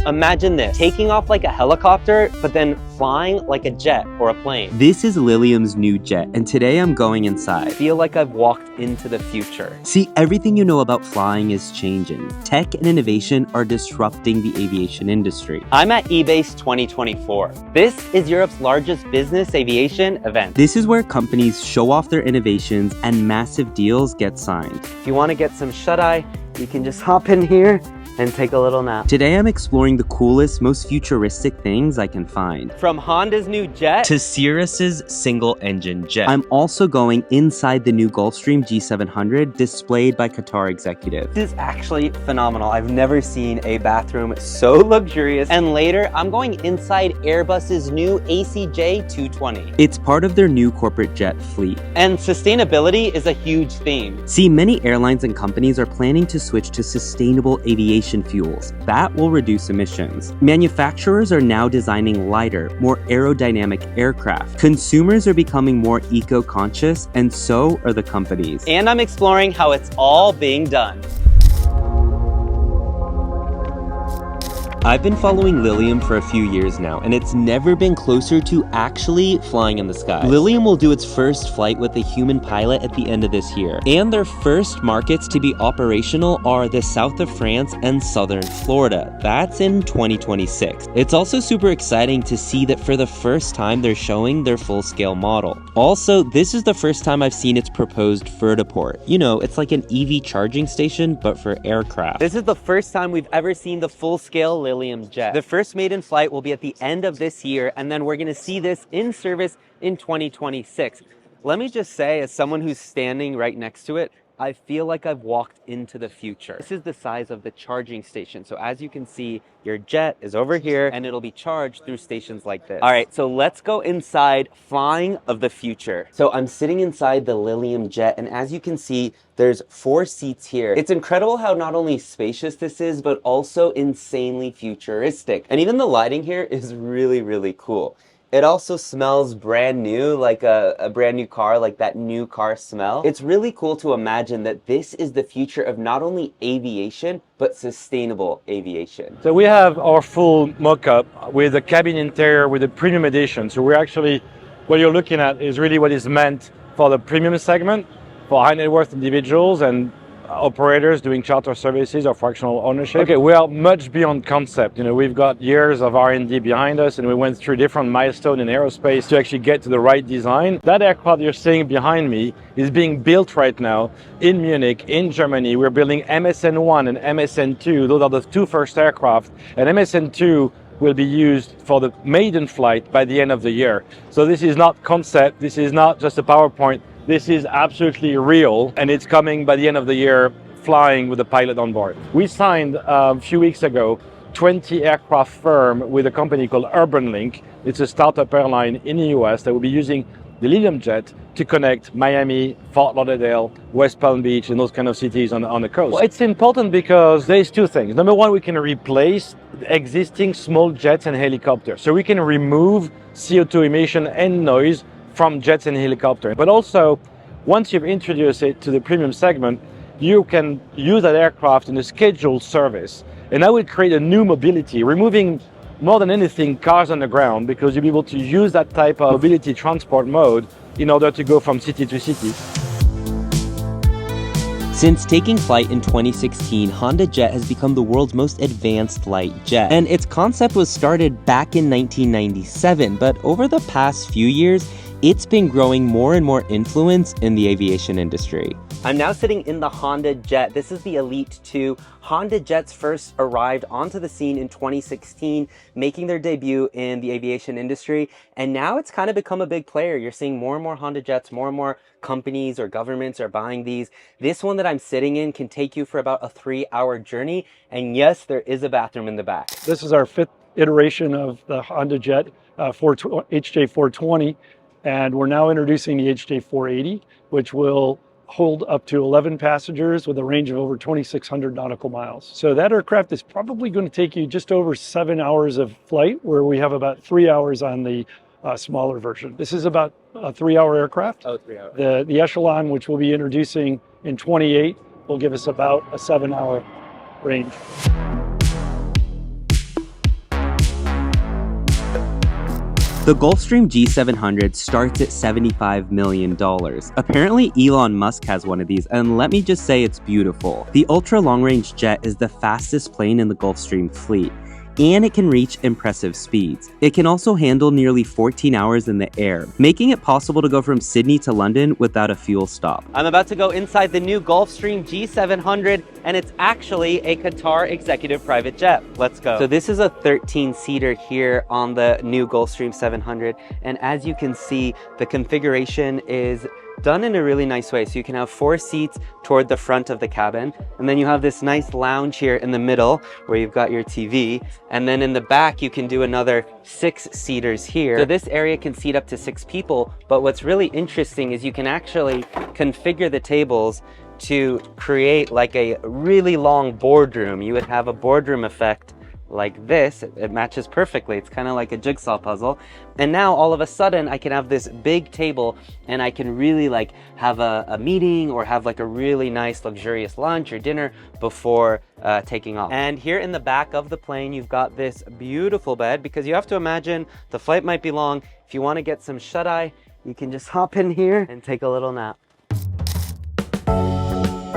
Imagine this, taking off like a helicopter, but then flying like a jet or a plane. This is Lilium's new jet, and today I'm going inside. I feel like I've walked into the future. See, everything you know about flying is changing. Tech and innovation are disrupting the aviation industry. I'm at EBACE2024. This is Europe's largest business aviation event. This is where companies show off their innovations and massive deals get signed. If you want to get some shut-eye, you can just hop in here and take a little nap. Today I'm exploring the coolest, most futuristic things I can find. From Honda's new jet to Cirrus's single-engine jet. I'm also going inside the new Gulfstream G700 displayed by Qatar executives. This is actually phenomenal. I've never seen a bathroom so luxurious. And later, I'm going inside Airbus's new ACJ220. It's part of their new corporate jet fleet. And sustainability is a huge theme. See, many airlines and companies are planning to switch to sustainable aviation fuels. That will reduce emissions. Manufacturers are now designing lighter, more aerodynamic aircraft. Consumers are becoming more eco-conscious, and so are the companies. And I'm exploring how it's all being done. I've been following Lilium for a few years now, and it's never been closer to actually flying in the sky. Lilium will do its first flight with a human pilot at the end of this year, and their first markets to be operational are the south of France and southern Florida. That's in 2026. It's also super exciting to see that for the first time they're showing their full-scale model. Also, this is the first time I've seen its proposed vertiport. You know, it's like an EV charging station, but for aircraft. This is the first time we've ever seen the full-scale Lilium jet. The first maiden flight will be at the end of this year, and then we're going to see this in service in 2026. Let me just say, as someone who's standing right next to it, I feel like I've walked into the future. This is the size of the charging station. So as you can see, your jet is over here and it'll be charged through stations like this. All right, so let's go inside flying of the future. So I'm sitting inside the Lilium jet, and as you can see, there's 4 seats here. It's incredible how not only spacious this is, but also insanely futuristic. And even the lighting here is really, really cool. It also smells brand new, like a brand new car, like that new car smell. It's really cool to imagine that this is the future of not only aviation, but sustainable aviation. So we have our full mock-up with the cabin interior with the premium edition. So we're actually, what you're looking at is really what is meant for the premium segment, for high net worth individuals and operators doing charter services or fractional ownership. Okay, we are much beyond concept. You know, we've got years of R&D behind us, and we went through different milestones in aerospace to actually get to the right design. That aircraft you're seeing behind me is being built right now in Munich, in Germany. We're building MSN-1 and MSN-2. Those are the 2 first aircraft, and MSN-2 will be used for the maiden flight by the end of the year. So this is not concept, this is not just a PowerPoint. This is absolutely real, and it's coming by the end of the year, flying with a pilot on board. We signed a few weeks ago 20 aircraft firm with a company called UrbanLink. It's a startup airline in the US that will be using the Lilium jet to connect Miami, Fort Lauderdale, West Palm Beach, and those kind of cities on the coast. Well, it's important because there's 2 things. Number one, we can replace existing small jets and helicopters. So we can remove CO2 emission and noise from jets and helicopters. But also, once you've introduced it to the premium segment, you can use that aircraft in a scheduled service. And that will create a new mobility, removing more than anything cars on the ground, because you'll be able to use that type of mobility transport mode in order to go from city to city. Since taking flight in 2016, Honda Jet has become the world's most advanced light jet. And its concept was started back in 1997, but over the past few years, it's been growing more and more influence in the aviation industry. I'm now sitting in the Honda Jet. This is the Elite 2. Honda Jets first arrived onto the scene in 2016, making their debut in the aviation industry. And now it's kind of become a big player. You're seeing more and more Honda Jets, more and more companies or governments are buying these. This one that I'm sitting in can take you for about a 3-hour journey. And yes, there is a bathroom in the back. This is our 5th iteration of the Honda Jet HJ420. And we're now introducing the HJ480, which will hold up to 11 passengers with a range of over 2,600 nautical miles. So that aircraft is probably going to take you just over 7 hours of flight, where we have about 3 hours on the smaller version. This is about a 3-hour aircraft. Oh, 3 hours. The Echelon, which we'll be introducing in 28, will give us about a 7-hour range. The Gulfstream G700 starts at $75 million. Apparently Elon Musk has one of these, and let me just say it's beautiful. The ultra long-range jet is the fastest plane in the Gulfstream fleet, and it can reach impressive speeds. It can also handle nearly 14 hours in the air, making it possible to go from Sydney to London without a fuel stop. I'm about to go inside the new Gulfstream G700, and it's actually a Qatar executive private jet. Let's go. So this is a 13-seater here on the new Gulfstream 700, and as you can see, the configuration is done in a really nice way. So you can have 4 seats toward the front of the cabin, and then you have this nice lounge here in the middle where you've got your TV, and then in the back you can do another 6 seaters here. So this area can seat up to 6 people, but what's really interesting is you can actually configure the tables to create like a really long boardroom. You would have a boardroom effect like this. It matches perfectly. It's kind of like a jigsaw puzzle. And now all of a sudden I can have this big table and I can really like have a meeting or have like a really nice luxurious lunch or dinner before taking off. And here in the back of the plane, you've got this beautiful bed, because you have to imagine the flight might be long. If you want to get some shut-eye, you can just hop in here and take a little nap.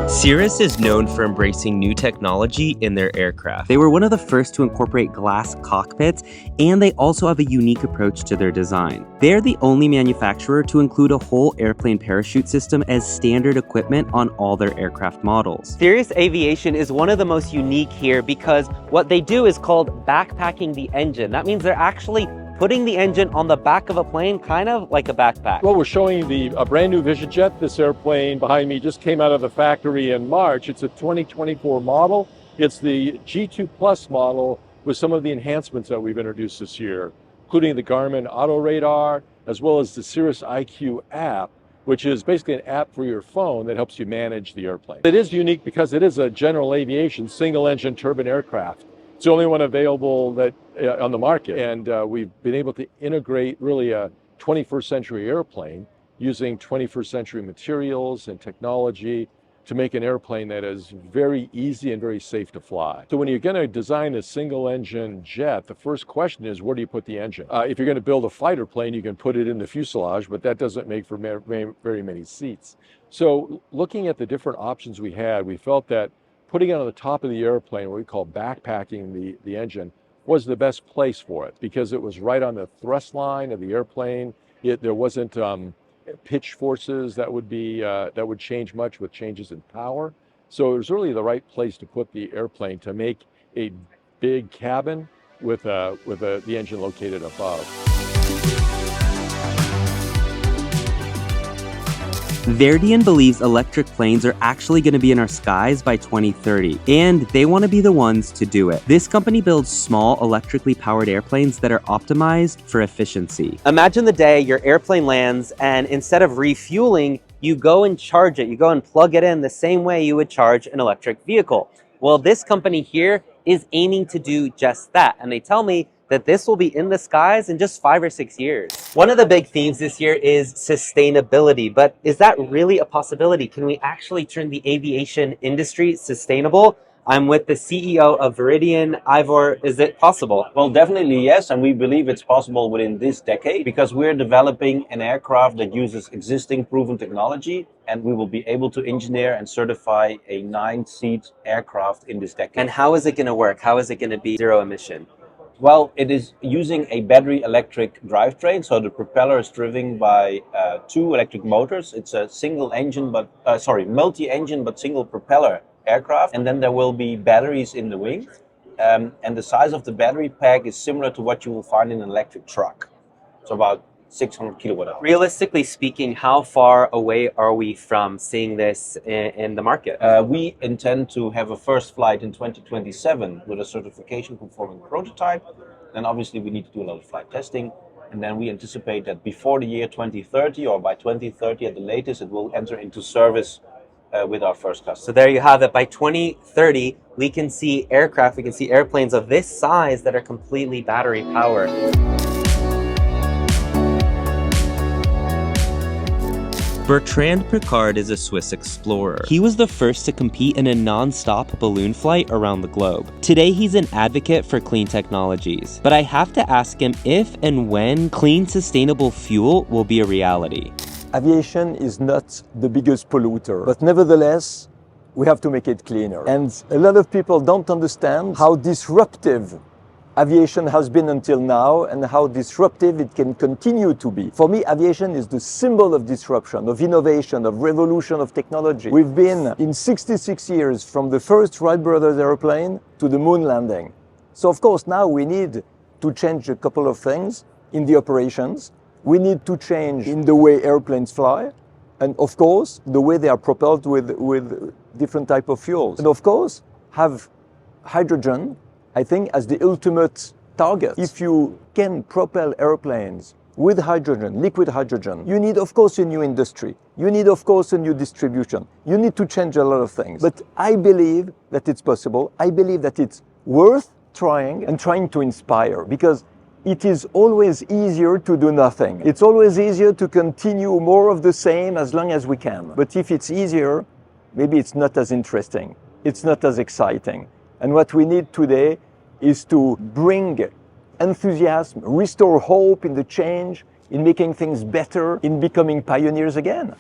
Cirrus is known for embracing new technology in their aircraft. They were one of the first to incorporate glass cockpits, and they also have a unique approach to their design. They're the only manufacturer to include a whole airplane parachute system as standard equipment on all their aircraft models. Cirrus Aviation is one of the most unique here because what they do is called backpacking the engine. That means they're actually putting the engine on the back of a plane, kind of like a backpack. Well, we're showing a brand new Vision Jet. This airplane behind me just came out of the factory in March. It's a 2024 model. It's the G2 Plus model with some of the enhancements that we've introduced this year, including the Garmin Auto Radar, as well as the Cirrus IQ app, which is basically an app for your phone that helps you manage the airplane. It is unique because it is a general aviation single-engine turbine aircraft. It's the only one available that on the market, and we've been able to integrate really a 21st century airplane using 21st century materials and technology to make an airplane that is very easy and very safe to fly. So when you're going to design a single engine jet, the first question is, where do you put the engine? If you're going to build a fighter plane, you can put it in the fuselage, but that doesn't make for very many seats. So looking at the different options we had, we felt that putting it on the top of the airplane, what we call backpacking the engine, was the best place for it because it was right on the thrust line of the airplane. There wasn't pitch forces that would change much with changes in power. So it was really the right place to put the airplane to make a big cabin with the engine located above. Vaeridion believes electric planes are actually going to be in our skies by 2030, and they want to be the ones to do it. This company builds small electrically powered airplanes that are optimized for efficiency. Imagine the day your airplane lands and instead of refueling, you go and charge it. You go and plug it in the same way you would charge an electric vehicle. Well, this company here is aiming to do just that, and they tell me that this will be in the skies in just 5 or 6 years. One of the big themes this year is sustainability, but is that really a possibility? Can we actually turn the aviation industry sustainable? I'm with the CEO of Vaeridion. Ivor, is it possible? Well, definitely yes, and we believe it's possible within this decade because we're developing an aircraft that uses existing proven technology, and we will be able to engineer and certify a 9-seat aircraft in this decade. And how is it going to work? How is it going to be zero emission? Well, it is using a battery electric drivetrain, so the propeller is driven by 2 electric motors. It's a multi-engine but single propeller aircraft, and then there will be batteries in the wing, and the size of the battery pack is similar to what you will find in an electric truck, so about 600 kilowatt hours. Realistically speaking, how far away are we from seeing this in the market? We intend to have a first flight in 2027 with a certification conforming prototype. Then obviously we need to do a lot of flight testing. And then we anticipate that before the year 2030 or by 2030 at the latest, it will enter into service with our first customer. So there you have it. By 2030, we can see aircraft, we can see airplanes of this size that are completely battery powered. Bertrand Piccard is a Swiss explorer. He was the first to compete in a non-stop balloon flight around the globe. Today, he's an advocate for clean technologies. But I have to ask him if and when clean, sustainable fuel will be a reality. Aviation is not the biggest polluter, but nevertheless, we have to make it cleaner. And a lot of people don't understand how disruptive aviation has been until now and how disruptive it can continue to be. For me, aviation is the symbol of disruption, of innovation, of revolution of technology. We've been in 66 years from the first Wright brothers airplane to the moon landing. So of course now we need to change a couple of things in the operations. We need to change in the way airplanes fly, and of course the way they are propelled with different type of fuels. And of course have hydrogen, I think, as the ultimate target. If you can propel airplanes with hydrogen, liquid hydrogen, you need of course a new industry. You need of course a new distribution. You need to change a lot of things. But I believe that it's possible. I believe that it's worth trying and trying to inspire, because it is always easier to do nothing. It's always easier to continue more of the same as long as we can. But if it's easier, maybe it's not as interesting. It's not as exciting. And what we need today is to bring enthusiasm, restore hope in the change, in making things better, in becoming pioneers again.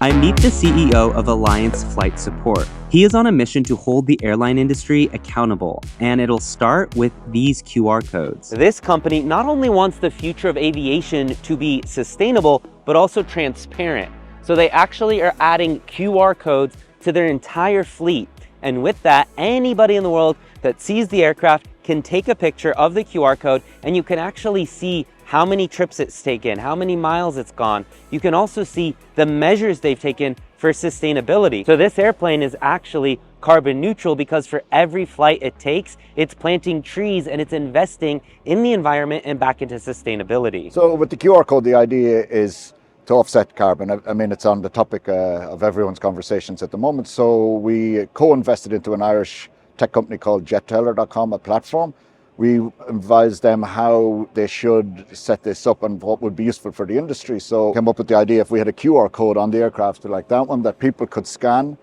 I meet the CEO of Alliance Flight Support. He is on a mission to hold the airline industry accountable, and it'll start with these QR codes. This company not only wants the future of aviation to be sustainable, but also transparent. So they actually are adding QR codes to their entire fleet. And with that, anybody in the world that sees the aircraft can take a picture of the QR code, and you can actually see how many trips it's taken, how many miles it's gone. You can also see the measures they've taken for sustainability. So this airplane is actually carbon neutral because for every flight it takes, it's planting trees and it's investing in the environment and back into sustainability. So with the QR code, the idea is to offset carbon. I mean, it's on the topic of everyone's conversations at the moment. So we co-invested into an Irish tech company called jetteller.com, a platform. We advised them how they should set this up and what would be useful for the industry. So came up with the idea, if we had a QR code on the aircraft like that one, that people could scan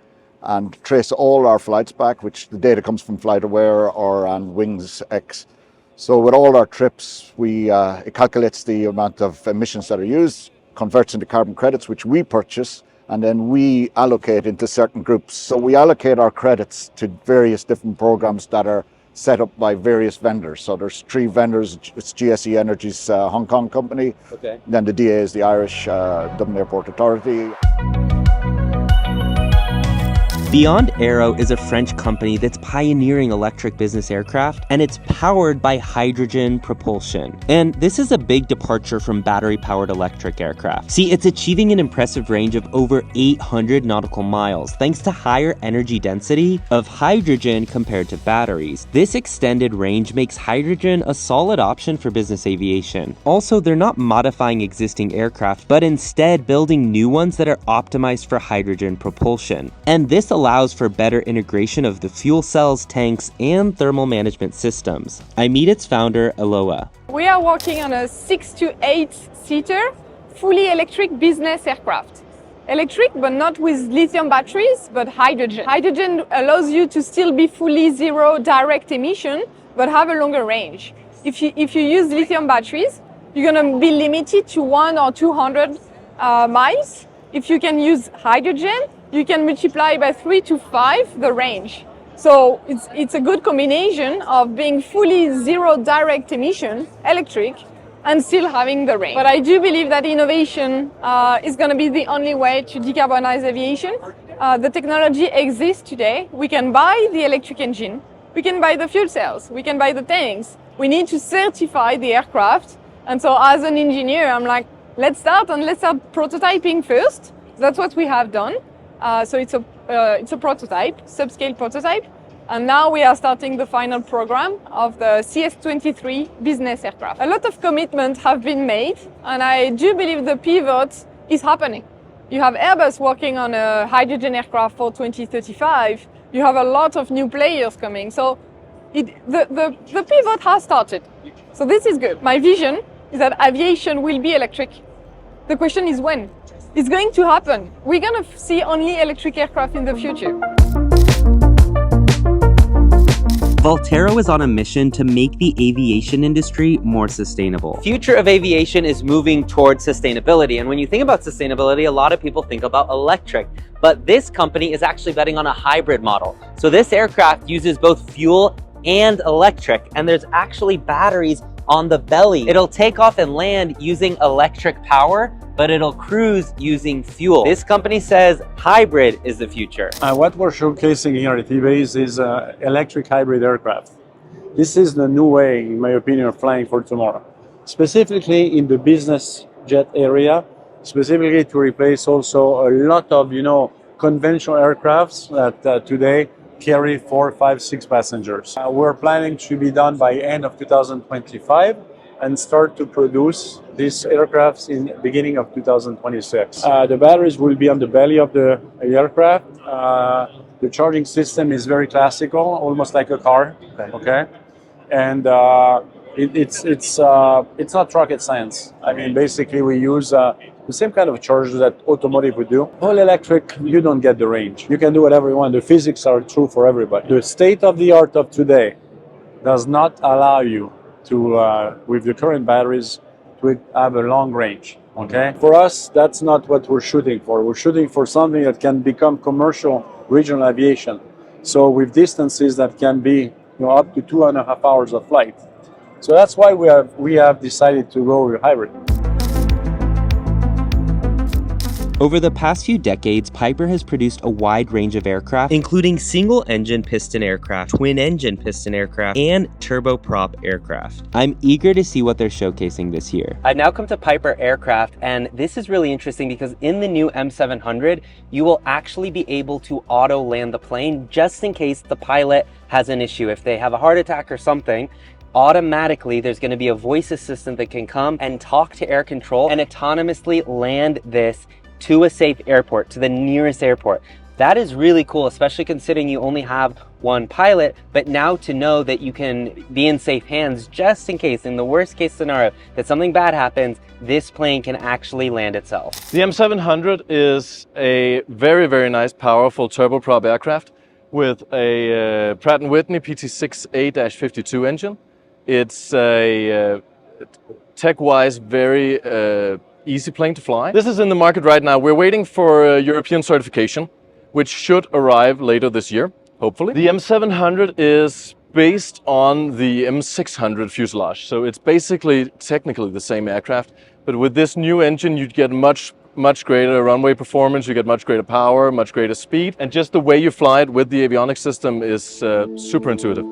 and trace all our flights back, which the data comes from FlightAware or on Wings X. So with all our trips, it calculates the amount of emissions that are used, converts into carbon credits, which we purchase, and then we allocate into certain groups. So we allocate our credits to various different programs that are set up by various vendors. So there's 3 vendors. It's GSE Energy's Hong Kong company. Okay. Then the DA is the Irish Dublin Airport Authority. Beyond Aero is a French company that's pioneering electric business aircraft, and it's powered by hydrogen propulsion. And this is a big departure from battery-powered electric aircraft. See, it's achieving an impressive range of over 800 nautical miles, thanks to higher energy density of hydrogen compared to batteries. This extended range makes hydrogen a solid option for business aviation. Also, they're not modifying existing aircraft, but instead building new ones that are optimized for hydrogen propulsion. And this allows for better integration of the fuel cells, tanks, and thermal management systems. I meet its founder, Aloha. We are working on a 6 to 8 seater, fully electric business aircraft. Electric, but not with lithium batteries, but hydrogen. Hydrogen allows you to still be fully zero direct emission, but have a longer range. If you use lithium batteries, you're gonna be limited to 100 or 200 miles. If you can use hydrogen, you can multiply by 3 to 5 the range. So it's a good combination of being fully zero direct emission, electric, and still having the range. But I do believe that innovation is going to be the only way to decarbonize aviation. The technology exists today. We can buy the electric engine, we can buy the fuel cells, we can buy the tanks. We need to certify the aircraft. And so as an engineer, I'm like, let's start prototyping first. That's what we have done. So it's a prototype, subscale prototype. And now we are starting the final program of the CS23 business aircraft. A lot of commitments have been made, and I do believe the pivot is happening. You have Airbus working on a hydrogen aircraft for 2035. You have a lot of new players coming. So the pivot has started. So this is good. My vision is that aviation will be electric. The question is when. It's going to happen. We're going to see only electric aircraft in the future. VoltAero is on a mission to make the aviation industry more sustainable. Future of aviation is moving towards sustainability. And when you think about sustainability, a lot of people think about electric. But this company is actually betting on a hybrid model. So this aircraft uses both fuel and electric, and there's actually batteries on the belly. It'll take off and land using electric power, but it'll cruise using fuel. This company says hybrid is the future. What we're showcasing here at EBACE is electric hybrid aircraft. This is the new way, in my opinion, of flying for tomorrow. Specifically in the business jet area, specifically to replace also a lot of, conventional aircrafts that today carry 4, 5, 6 passengers. We're planning to be done by end of 2025 and start to produce these aircrafts in beginning of 2026. The batteries will be on the belly of the aircraft. The charging system is very classical, almost like a car. Okay, and it's not rocket science. I mean, basically we use the same kind of charge that automotive would do. All electric, you don't get the range. You can do whatever you want. The physics are true for everybody. The state of the art of today does not allow you to, with the current batteries, to have a long range. Okay. For us, that's not what we're shooting for. We're shooting for something that can become commercial regional aviation. So with distances that can be up to 2.5 hours of flight. So that's why we have decided to go with hybrid. Over the past few decades, Piper has produced a wide range of aircraft, including single-engine piston aircraft, twin-engine piston aircraft, and turboprop aircraft. I'm eager to see what they're showcasing this year. I've now come to Piper Aircraft, and this is really interesting because in the new M700, you will actually be able to auto land the plane just in case the pilot has an issue. If they have a heart attack or something, automatically there's going to be a voice assistant that can come and talk to air control and autonomously land this to a safe airport, to the nearest airport. That is really cool, especially considering you only have one pilot, but now to know that you can be in safe hands just in case, in the worst case scenario, that something bad happens, this plane can actually land itself. The M700 is a very, very nice, powerful turboprop aircraft with a Pratt & Whitney PT6A-52 engine. It's a tech-wise very easy plane to fly. This is in the market right now. We're waiting for European certification, which should arrive later this year, hopefully. The M700 is based on the M600 fuselage, so it's basically technically the same aircraft, but with this new engine you get much greater runway performance, you get much greater power, much greater speed, and just the way you fly it with the avionics system is super intuitive.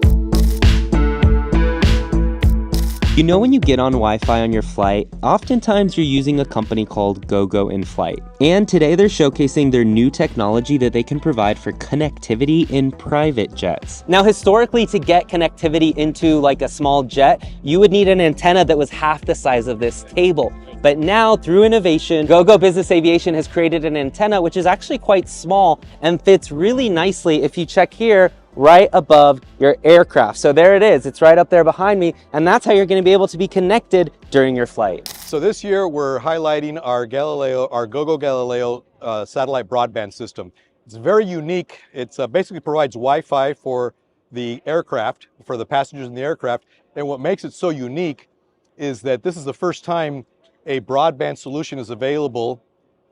You know, when you get on Wi-Fi on your flight, oftentimes you're using a company called GoGo in flight. And today they're showcasing their new technology that they can provide for connectivity in private jets. Now, historically, to get connectivity into like a small jet, you would need an antenna that was half the size of this table. But now, through innovation, GoGo Business Aviation has created an antenna which is actually quite small and fits really nicely, if you check here, right above your aircraft. So there it is, it's right up there behind me, and that's how you're going to be able to be connected during your flight. So this year we're highlighting our GoGo Galileo satellite broadband system. It's very unique. It basically provides Wi-Fi for the aircraft, for the passengers in the aircraft, and what makes it so unique is that this is the first time a broadband solution is available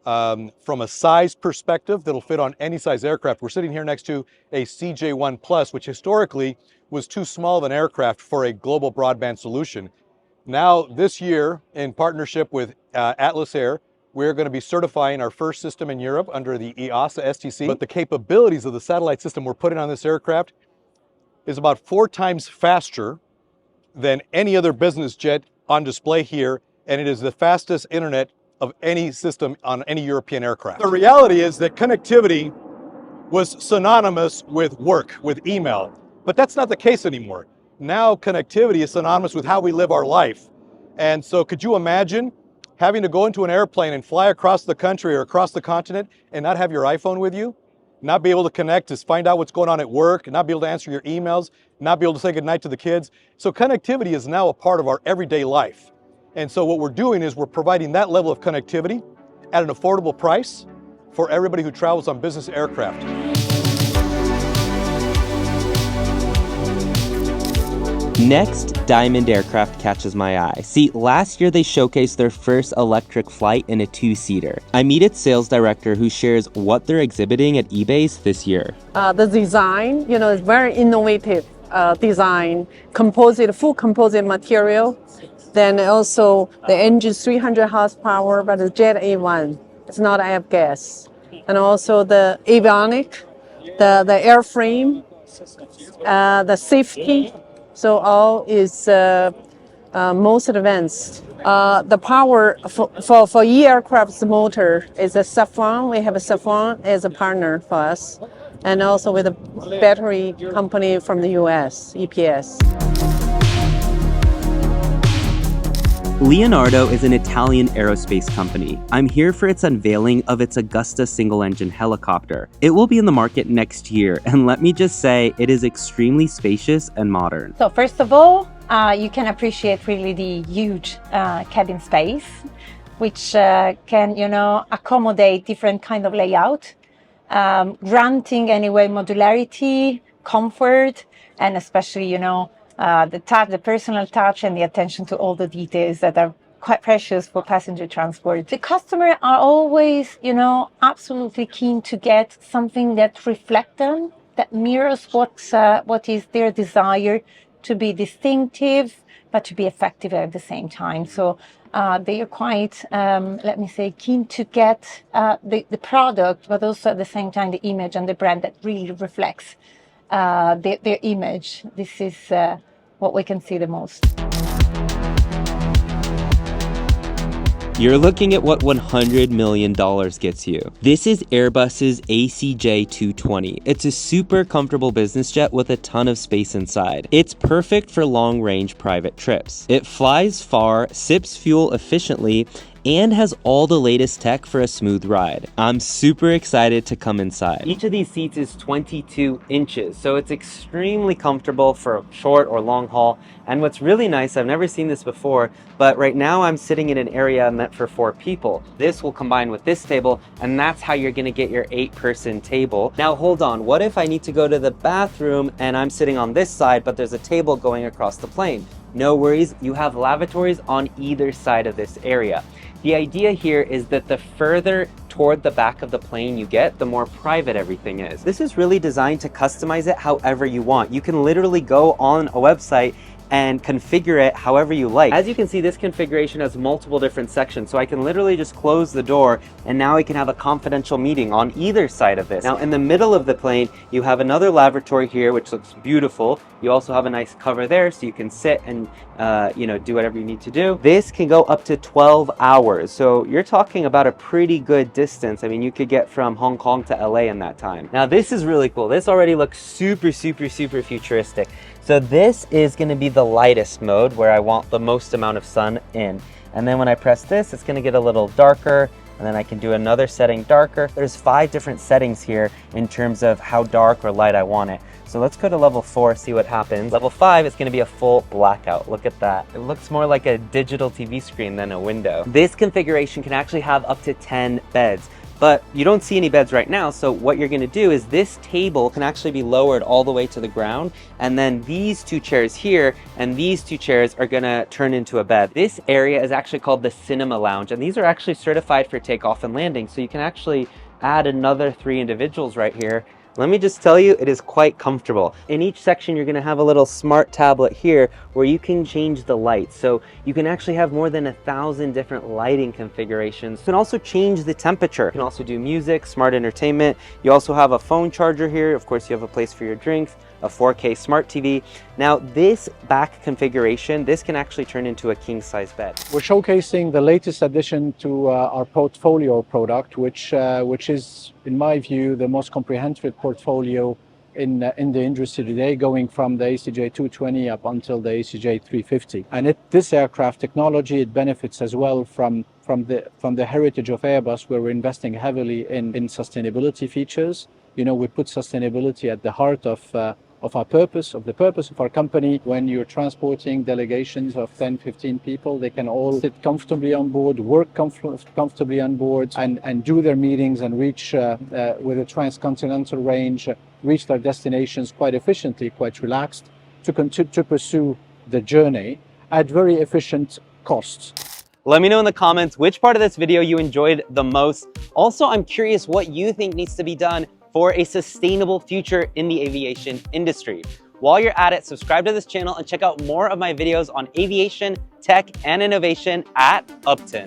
from a size perspective that'll fit on any size aircraft. We're sitting here next to a CJ1 Plus, which historically was too small of an aircraft for a global broadband solution. Now, this year, in partnership with Atlas Air, we're going to be certifying our first system in Europe under the EASA STC. But the capabilities of the satellite system we're putting on this aircraft is about 4 times faster than any other business jet on display here, and it is the fastest internet of any system on any European aircraft. The reality is that connectivity was synonymous with work, with email, but that's not the case anymore. Now connectivity is synonymous with how we live our life. And so could you imagine having to go into an airplane and fly across the country or across the continent and not have your iPhone with you? Not be able to connect to find out what's going on at work, not be able to answer your emails, not be able to say goodnight to the kids. So connectivity is now a part of our everyday life. And so what we're doing is we're providing that level of connectivity at an affordable price for everybody who travels on business aircraft. Next, Diamond Aircraft catches my eye. See, last year they showcased their first electric flight in a two-seater. I meet its sales director who shares what they're exhibiting at EBACE this year. The design, is very innovative design, full composite material. Then also the engine's 300 horsepower, but the Jet A1, it's not F-gas. And also the avionic, the airframe, the safety. So all is most advanced. The power for E-aircraft's motor is a Safran. We have a Safran as a partner for us. And also with a battery company from the US, EPS. Leonardo is an Italian aerospace company. I'm here for its unveiling of its Augusta single-engine helicopter. It will be in the market next year, and let me just say, it is extremely spacious and modern. So first of all, you can appreciate really the huge cabin space, which can, accommodate different kind of layout, granting anyway modularity, comfort, and especially, the personal touch and the attention to all the details that are quite precious for passenger transport. The customer are always, absolutely keen to get something that reflects them, that mirrors what is their desire to be distinctive, but to be effective at the same time. So they are quite, keen to get the product, but also at the same time the image and the brand that really reflects their image. This is what we can see the most. You're looking at what $100 million gets you. This is Airbus's ACJ220. It's a super comfortable business jet with a ton of space inside. It's perfect for long-range private trips. It flies far, sips fuel efficiently, and has all the latest tech for a smooth ride. I'm super excited to come inside. Each of these seats is 22 inches, so it's extremely comfortable for short or long haul. And what's really nice, I've never seen this before, but right now I'm sitting in an area meant for 4 people. This will combine with this table, and that's how you're gonna get your 8-person table. Now hold on, what if I need to go to the bathroom and I'm sitting on this side, but there's a table going across the plane? No worries, you have lavatories on either side of this area. The idea here is that the further toward the back of the plane you get, the more private everything is. This is really designed to customize it however you want. You can literally go on a website and configure it however you like. As you can see, this configuration has multiple different sections, so I can literally just close the door and now I can have a confidential meeting on either side of this. Now in the middle of the plane, you have another lavatory here, which looks beautiful. You also have a nice cover there, so you can sit and do whatever you need to do. This can go up to 12 hours, so you're talking about a pretty good distance. I mean, you could get from Hong Kong to LA in that time. Now this is really cool. This already looks super futuristic. So this is going to be the lightest mode where I want the most amount of sun in. And then when I press this, it's going to get a little darker, and then I can do another setting darker. There's 5 different settings here in terms of how dark or light I want it. So let's go to level 4, see what happens. Level 5 is going to be a full blackout. Look at that. It looks more like a digital TV screen than a window. This configuration can actually have up to 10 beds. But you don't see any beds right now, so what you're gonna do is this table can actually be lowered all the way to the ground, and then these 2 chairs here and these 2 chairs are gonna turn into a bed. This area is actually called the Cinema Lounge, and these are actually certified for takeoff and landing, so you can actually add another 3 individuals right here. Let me just tell you, it is quite comfortable. In each section, you're gonna have a little smart tablet here where you can change the lights. So you can actually have more than 1,000 different lighting configurations. You can also change the temperature. You can also do music, smart entertainment. You also have a phone charger here. Of course, you have a place for your drinks, a 4K smart TV. Now this back configuration, this can actually turn into a king-size bed. We're showcasing the latest addition to our portfolio product, which is, in my view, the most comprehensive portfolio in the industry today, going from the ACJ220 up until the ACJ350. And this aircraft technology, it benefits as well from the heritage of Airbus, where we're investing heavily in sustainability features. We put sustainability at the heart of of our purpose, of the purpose of our company. When you're transporting delegations of 10, 15 people, they can all sit comfortably on board, work comfortably on board, and do their meetings and reach with a transcontinental range, reach their destinations quite efficiently, quite relaxed, to pursue the journey at very efficient costs. Let me know in the comments which part of this video you enjoyed the most. Also, I'm curious what you think needs to be done for a sustainable future in the aviation industry. While you're at it, subscribe to this channel and check out more of my videos on aviation, tech, and innovation at Uptin.